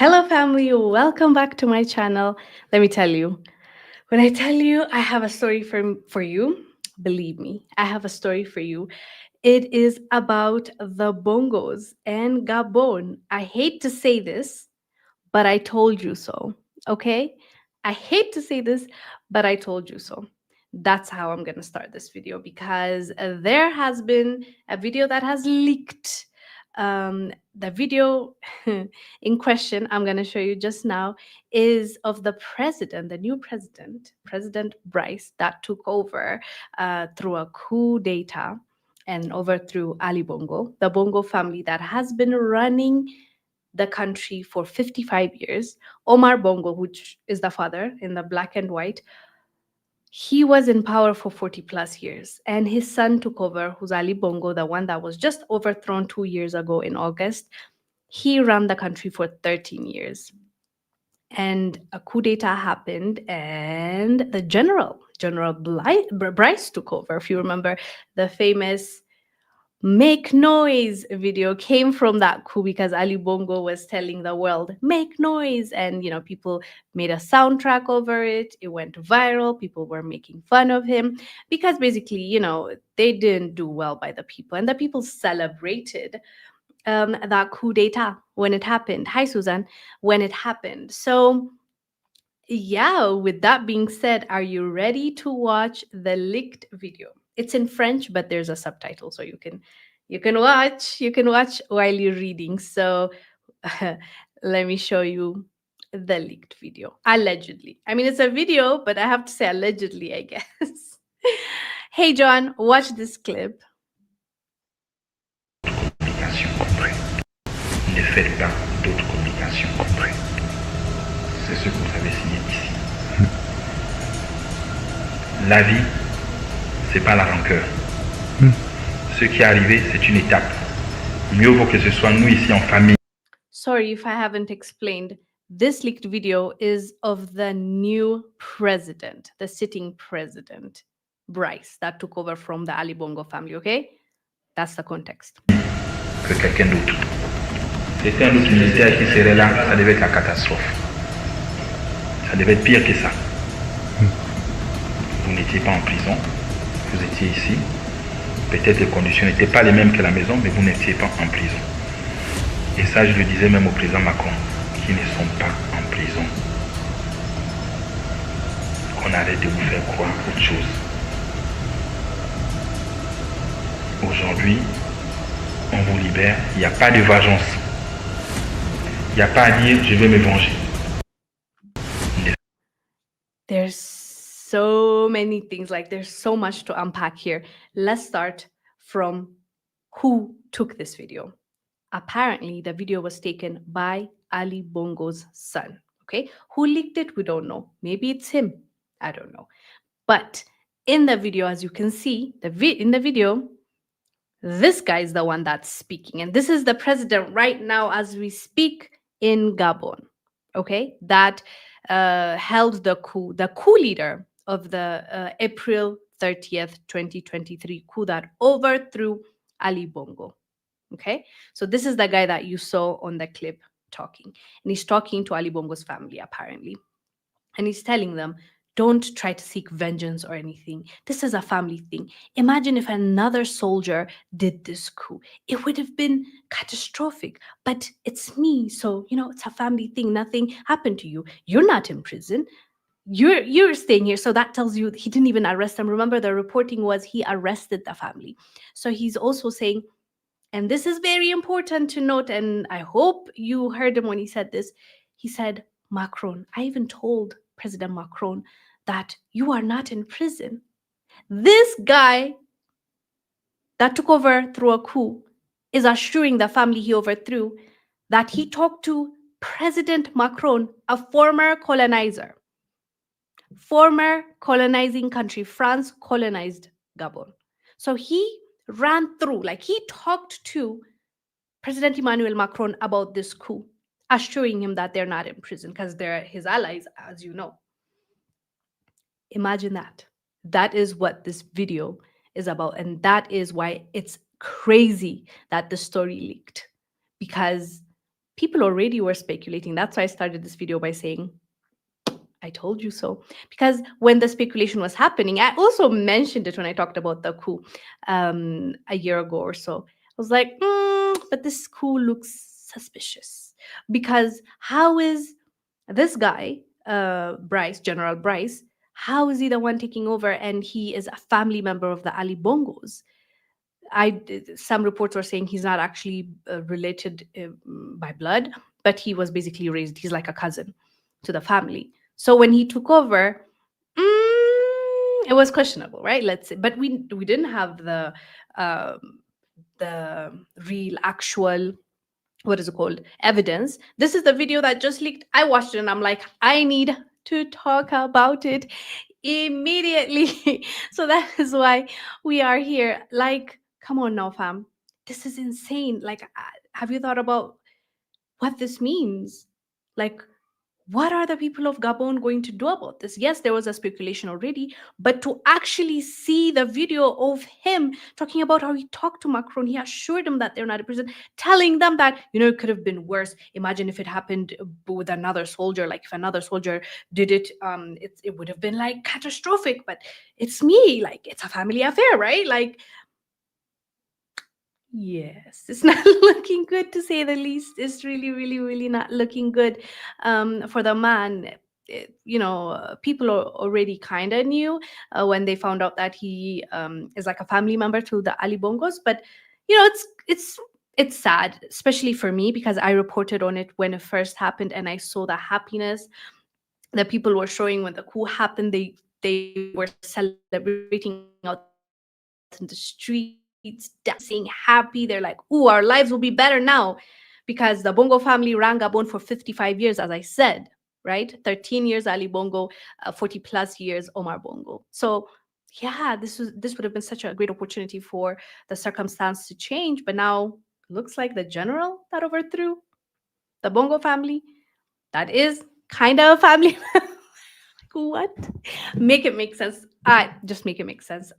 Hello, family. Welcome back to my channel. Let me tell you, when I tell you I have a story for you, believe me, I have a story for you. It is about the bongos and Gabon. I hate to say this, but I told you so. Okay? I hate to say this, but I told you so. That's how I'm going to start this video because there has been a video that has leaked. The video in question I'm going to show you just now is of the president, the new president, President Bryce, that took over through a coup d'etat and overthrew Ali Bongo, the Bongo family that has been running the country for 55 years. Omar Bongo, which is the father in the black and white, he was in power for 40 plus years. And his son took over, who's Ali Bongo, the one that was just overthrown 2 years ago in August. He ran the country for 13 years. And a coup d'etat happened, and the General Bryce took over. If you remember, the famous "Make Noise" video came from that coup because Ali Bongo was telling the world, "Make noise." And, people made a soundtrack over it. It went viral. People were making fun of him because basically, they didn't do well by the people. And the people celebrated that coup d'etat when it happened. Hi, Susan. When it happened. So, yeah, with that being said, are you ready to watch the leaked video? It's in French, but there's a subtitle, so you can watch while you're reading. So let me show you the leaked video. Allegedly. I mean, it's a video, but I have to say allegedly, I guess. Hey John, watch this clip. Communication auprès. Ne faites pas d'autres communications auprès. C'est ce que vous avez signé ici. La vie, c'est pas la rancœur. Ce qui est arrivé, c'est une étape. Mieux vaut que ce soit nous ici en famille. Sorry if I haven't explained. This leaked video is of the new president, the sitting president, Bryce, that took over from the Ali Bongo family, okay? That's the context. Que quelqu'un d'autre. C'était un autre militaire qui serait là, ça devait être la catastrophe. Ça devait être pire que ça. Vous n'étiez pas en prison, vous étiez ici. Peut-être les conditions n'étaient pas les mêmes que la maison, mais vous n'étiez pas en prison. Et ça, je le disais même au président Macron, qui ne sont pas en prison. Qu'on arrête de vous faire croire autre chose. Aujourd'hui, on vous libère, il n'y a pas de vengeance. Il n'y a pas à dire je vais me venger. There's so many things, like there's so much to unpack here. Let's start from who took this video. Apparently, the video was taken by Ali Bongo's son. Okay, who leaked it? We don't know. Maybe it's him. I don't know. But in the video, as you can see, in the video, this guy is the one that's speaking, and this is the president right now as we speak in Gabon. Okay, that held the coup leader of the April 30th, 2023 coup that overthrew Ali Bongo. Okay, so this is the guy that you saw on the clip talking, and he's talking to Ali Bongo's family apparently, and he's telling them, don't try to seek vengeance or anything. This is a family thing. Imagine if another soldier did this coup. It would have been catastrophic. But it's me. So, it's a family thing. Nothing happened to you. You're not in prison. You're staying here. So that tells you he didn't even arrest them. Remember, the reporting was he arrested the family. So he's also saying, and this is very important to note, and I hope you heard him when he said this. He said, Macron, I even told President Macron that you are not in prison. This guy that took over through a coup is assuring the family he overthrew that he talked to President Macron, a former colonizer. Former colonizing country. France colonized Gabon. So he ran through, like he talked to President Emmanuel Macron about this coup, assuring him that they're not in prison because they're his allies, as you know. Imagine that. That is what this video is about. And that is why it's crazy that the story leaked. Because people already were speculating. That's why I started this video by saying, I told you so. Because when the speculation was happening, I also mentioned it when I talked about the coup a year ago or so. I was like, but this coup looks suspicious. Because how is this guy, Bryce, General Bryce, how is he the one taking over and he is a family member of the Ali Bongos? Some reports were saying he's not actually related by blood, but he was basically raised. He's like a cousin to the family. So when he took over, it was questionable, right? Let's say, but we didn't have um, the real actual, what is it called, evidence. This is the video that just leaked. I watched it and I'm like, I need to talk about it immediately. So that is why we are here. Like, come on now, fam, this is insane. Like, have you thought about what this means? Like, what are the people of Gabon going to do about this? Yes, there was a speculation already, but to actually see the video of him talking about how he talked to Macron, he assured him that they're not a prison, telling them that, it could have been worse. Imagine if it happened with another soldier, like if another soldier did it, it would have been like catastrophic, but it's me, like it's a family affair, right? Like, yes, it's not looking good to say the least. It's really, really, really not looking good for the man. People already kind of knew when they found out that he is like a family member to the Ali Bongos, but it's sad, especially for me because I reported on it when it first happened, and I saw the happiness that people were showing when the coup happened. They were celebrating out in the streets, dancing, happy. They're like, "Ooh, our lives will be better now," because the Bongo family ran Gabon for 55 years, as I said, right? 13 years Ali Bongo, 40 plus years Omar Bongo. So yeah, this would have been such a great opportunity for the circumstance to change, but now looks like the general that overthrew the Bongo family, that is kind of a family. What? Make it make sense. I just make it make sense.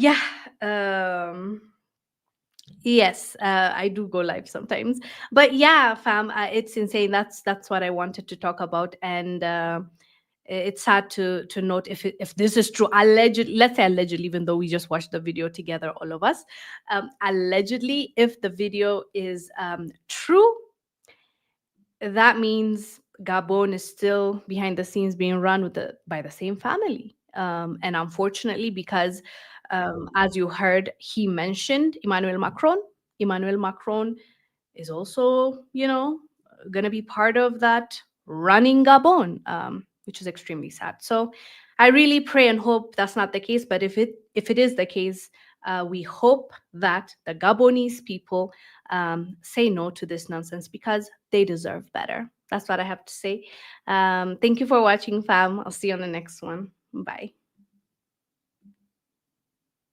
Yeah. Um, yes, I do go live sometimes, but yeah, fam, it's insane. That's what I wanted to talk about, and it's sad to note if this is true. Allegedly, let's say allegedly, even though we just watched the video together, all of us. Allegedly, if the video is true, that means Gabon is still behind the scenes being run by the same family. And unfortunately, because as you heard, he mentioned Emmanuel Macron. Emmanuel Macron is also, going to be part of that running Gabon, which is extremely sad. So I really pray and hope that's not the case. But if it is the case, we hope that the Gabonese people say no to this nonsense because they deserve better. That's what I have to say. Thank you for watching, fam. I'll see you on the next one. Bye.